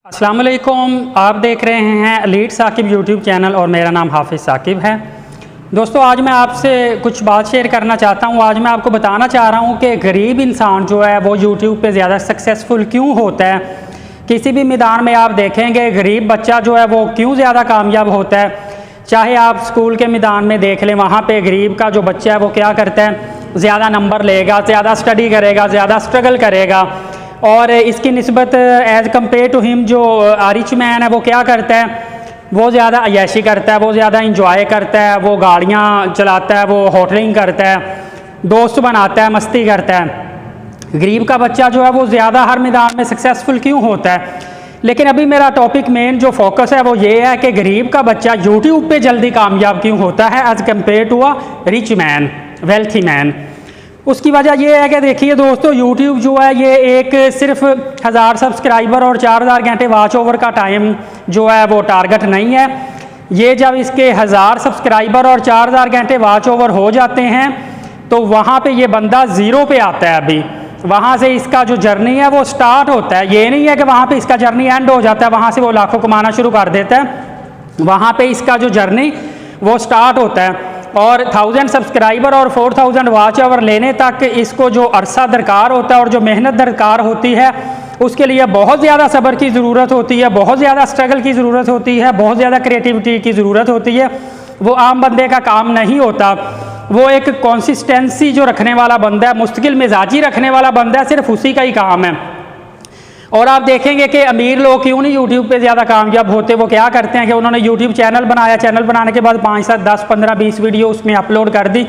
अस्सलाम वालेकुम, आप देख रहे हैं एलीट साकिब यूट्यूब चैनल और मेरा नाम हाफिज़ साकिब है। दोस्तों, आज मैं आपसे कुछ बात शेयर करना चाहता हूँ। आज मैं आपको बताना चाह रहा हूँ कि गरीब इंसान जो है वो यूट्यूब पे ज़्यादा सक्सेसफुल क्यों होता है। किसी भी मैदान में आप देखेंगे गरीब बच्चा जो है वो क्यों ज़्यादा कामयाब होता है। चाहे आप स्कूल के मैदान में देख लें, वहाँ पर गरीब का जो बच्चा है वो क्या करता है, ज़्यादा नंबर लेगा, ज़्यादा स्टडी करेगा, ज़्यादा स्ट्रगल करेगा और इसकी निस्बत एज़ कम्पेयर टू हिम जो रिच मैन है वो क्या करता है, वो ज़्यादा अय्याशी करता है, वो ज़्यादा इंजॉय करता है, वो गाड़ियाँ चलाता है, वो होटलिंग करता है, दोस्त बनाता है, मस्ती करता है। गरीब का बच्चा जो है वो ज़्यादा हर मैदान में सक्सेसफुल क्यों होता है। लेकिन अभी मेरा टॉपिक मेन जो फोकस है वो ये है कि गरीब का बच्चा यूट्यूब पे जल्दी कामयाब क्यों होता है as compared to a rich man, wealthy man. उसकी वजह यह है कि देखिए दोस्तों, YouTube जो है ये एक सिर्फ 1000 सब्सक्राइबर और 4000 घंटे वॉच ओवर का टाइम जो है वो टारगेट नहीं है। ये जब इसके 1000 सब्सक्राइबर और 4000 घंटे वॉच ओवर हो जाते हैं तो वहाँ पे ये बंदा ज़ीरो पे आता है। अभी वहाँ से इसका जो जर्नी है वो स्टार्ट होता है। ये नहीं है कि वहाँ पे इसका जर्नी एंड हो जाता है, वहाँ से वो लाखों कमाना शुरू कर देता है। वहाँ पे इसका जो जर्नी वो स्टार्ट होता है और 1000 सब्सक्राइबर और 4000 वॉच आवर लेने तक इसको जो अरसा दरकार होता है और जो मेहनत दरकार होती है उसके लिए बहुत ज़्यादा सब्र की ज़रूरत होती है, बहुत ज़्यादा स्ट्रगल की ज़रूरत होती है, बहुत ज़्यादा क्रिएटिविटी की ज़रूरत होती है। वो आम बंदे का काम नहीं होता। वो एक कंसिस्टेंसी जो रखने वाला बंदा है, मुस्तकिल मिजाजी रखने वाला बंदा है, सिर्फ उसी का ही काम है। और आप देखेंगे कि अमीर लोग क्यों नहीं यूट्यूब पे ज़्यादा कामयाब होते। वो क्या करते हैं कि उन्होंने यूट्यूब चैनल बनाया, चैनल बनाने के बाद 5, 7, 10, 15, 20 वीडियो उसमें अपलोड कर दी।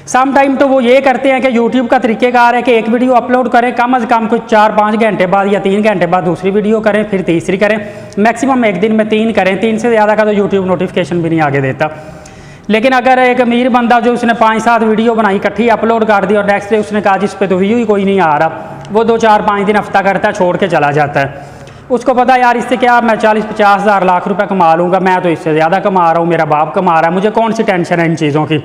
सम टाइम तो वो ये करते हैं कि यूट्यूब का तरीक़ेकार है कि एक वीडियो अपलोड करें, कम अज़ कम कुछ 4-5 घंटे बाद या 3 घंटे बाद दूसरी वीडियो करें, फिर तीसरी करें, मैक्सिमम एक दिन में 3 करें। 3 से ज़्यादा का तो यूट्यूब नोटिफिकेशन भी नहीं आगे देता। लेकिन अगर एक अमीर बंदा जो उसने 5-7 वीडियो बनाई, इकट्ठी अपलोड कर दी और नेक्स्ट डे उसने कहा जिस पे तो व्यू ही कोई नहीं आ रहा, वो 2, 4, 5 दिन हफ्ता करता है, छोड़ के चला जाता है। उसको पता यार इससे क्या मैं 40-50 हज़ार लाख रुपए कमा लूँगा, मैं तो इससे ज़्यादा कमा रहा हूँ, मेरा बाप कमा रहा है, मुझे कौन सी टेंशन है इन चीज़ों की।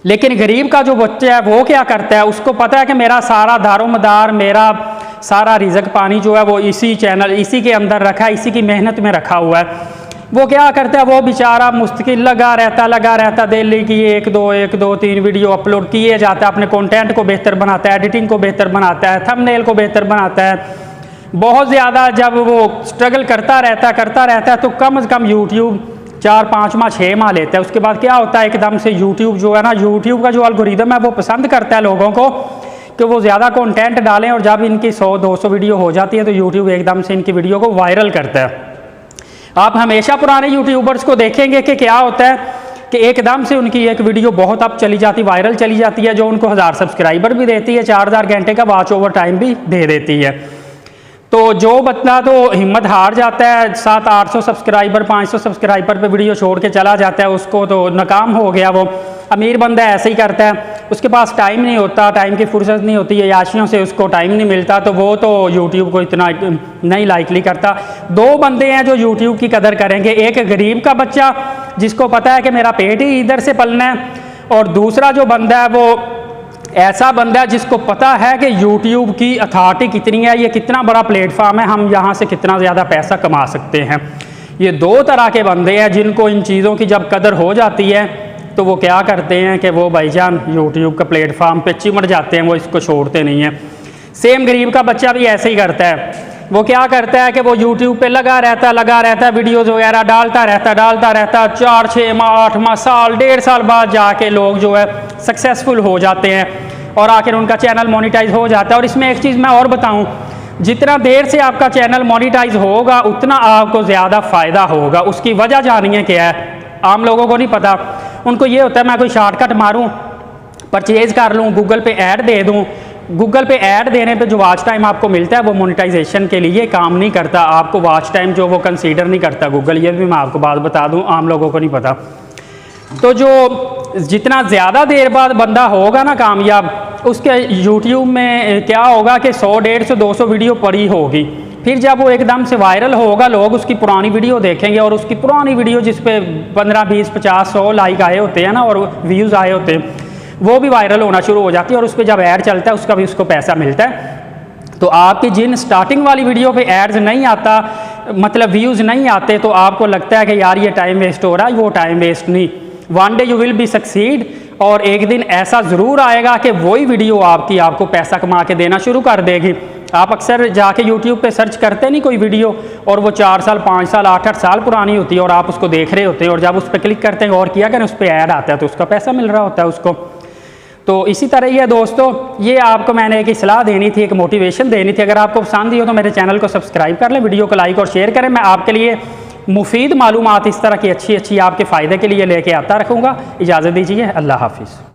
लेकिन गरीब का जो बच्चा है वो क्या करता है, उसको पता है कि मेरा सारा दारोमदार, मेरा सारा रिज़्क पानी जो है वो इसी चैनल, इसी के अंदर रखा है, इसी की मेहनत में रखा हुआ है। वो क्या करता है, वो बेचारा मुस्तकिल लगा रहता डेली की 1-2 वीडियो अपलोड किए जाता है, अपने कंटेंट को बेहतर बनाता है, एडिटिंग को बेहतर बनाता है, थंबनेल को बेहतर बनाता है। बहुत ज़्यादा जब वो स्ट्रगल करता रहता है तो कम से कम यूट्यूब 4-5 माह 6 माह लेता है। उसके बाद क्या होता है, एकदम से यूट्यूब जो है ना, यूट्यूब का जो एल्गोरिदम है वो पसंद करता है लोगों को कि वो ज़्यादा कंटेंट डालें और जब इनकी 100-200 वीडियो हो जाती है तो यूट्यूब एकदम से इनकी वीडियो को वायरल करता है। आप हमेशा पुराने यूट्यूबर्स को देखेंगे कि क्या होता है कि एकदम से उनकी एक वीडियो बहुत अब चली जाती, वायरल चली जाती है, जो उनको 1000 सब्सक्राइबर भी देती है, 4000 घंटे का वॉच ओवर टाइम भी दे देती है। तो जो बंदा तो हिम्मत हार जाता है, 700-800 सब्सक्राइबर 500 सब्सक्राइबर पे वीडियो छोड़ के चला जाता है, उसको तो नाकाम हो गया। वो अमीर बंदा ऐसे ही करता है, उसके पास टाइम नहीं होता, टाइम की फुर्सत नहीं होती, याशियों से उसको टाइम नहीं मिलता, तो वो तो यूट्यूब को इतना नहीं लाइकली करता। 2 बंदे हैं जो यूट्यूब की कदर करेंगे, एक गरीब का बच्चा जिसको पता है कि मेरा पेट ही इधर से पलना है, और दूसरा जो बंदा है वो ऐसा बंदा है जिसको पता है कि यूट्यूब की अथॉरिटी कितनी है, ये कितना बड़ा प्लेटफॉर्म है, हम यहाँ से कितना ज़्यादा पैसा कमा सकते हैं। ये 2 तरह के बंदे हैं जिनको इन चीज़ों की जब कदर हो जाती है तो वो क्या करते हैं कि वो भाईजान यूट्यूब का प्लेटफॉर्म पे चिमट जाते हैं, वो इसको छोड़ते नहीं हैं। सेम गरीब का बच्चा भी ऐसे ही करता है। वो क्या करता है कि वो यूट्यूब पे लगा रहता है, वीडियोज़ वगैरह डालता रहता, 4-6 माह 8 माह साल 1.5 साल बाद जाके लोग जो है सक्सेसफुल हो जाते हैं और आखिर उनका चैनल मोनिटाइज हो जाता है। और इसमें एक चीज़ मैं और बताऊं, जितना देर से आपका चैनल मोनिटाइज होगा उतना आपको ज़्यादा फ़ायदा होगा। उसकी वजह जानिए क्या है, आम लोगों को नहीं पता। उनको ये होता है मैं कोई शॉर्टकट मारूं, परचेज़ कर लूं, गूगल पे ऐड दे दूं। गूगल पे ऐड देने पे जो वॉच टाइम आपको मिलता है वो मोनेटाइजेशन के लिए काम नहीं करता, आपको वॉच टाइम जो वो कंसीडर नहीं करता गूगल। ये भी मैं आपको बात बता दूं, आम लोगों को नहीं पता। तो जो जितना ज़्यादा देर बाद बंदा होगा ना कामयाब, उसके यूट्यूब में क्या होगा कि 100, 150, 200 वीडियो पड़ी होगी। फिर जब वो एकदम से वायरल होगा, लोग उसकी पुरानी वीडियो देखेंगे और उसकी पुरानी वीडियो जिस पे 15, 20, 50, 100 लाइक आए होते हैं ना और व्यूज़ आए होते हैं, वो भी वायरल होना शुरू हो जाती है और उस पर जब ऐड चलता है उसका भी उसको पैसा मिलता है। तो आपकी जिन स्टार्टिंग वाली वीडियो पे एड्स नहीं आता, मतलब व्यूज़ नहीं आते, तो आपको लगता है कि यार ये टाइम वेस्ट हो रहा है, वो टाइम वेस्ट नहीं। One day you will be succeed, और एक दिन ऐसा ज़रूर आएगा कि वही वीडियो आपको पैसा कमा के देना शुरू कर देगी। आप अक्सर जाके YouTube पे सर्च करते नहीं कोई वीडियो, और वो 4 साल 5 साल 8 साल पुरानी होती है, और आप उसको देख रहे होते हैं, और जब उस पर क्लिक करते हैं और किया करें उस पर ऐड आता है तो उसका पैसा मिल रहा होता है उसको। तो इसी तरह ही है दोस्तों, ये आपको मैंने एक सलाह देनी थी, एक मोटिवेशन देनी थी। अगर आपको पसंद ही हो तो मेरे चैनल को सब्सक्राइब कर लें, वीडियो को लाइक और शेयर करें। मैं आपके लिए मुफीद मालूमात इस तरह की अच्छी अच्छी आपके फ़ायदे के लिए लेके आता रहूँगा। इजाज़त दीजिए, अल्लाह हाफिज़।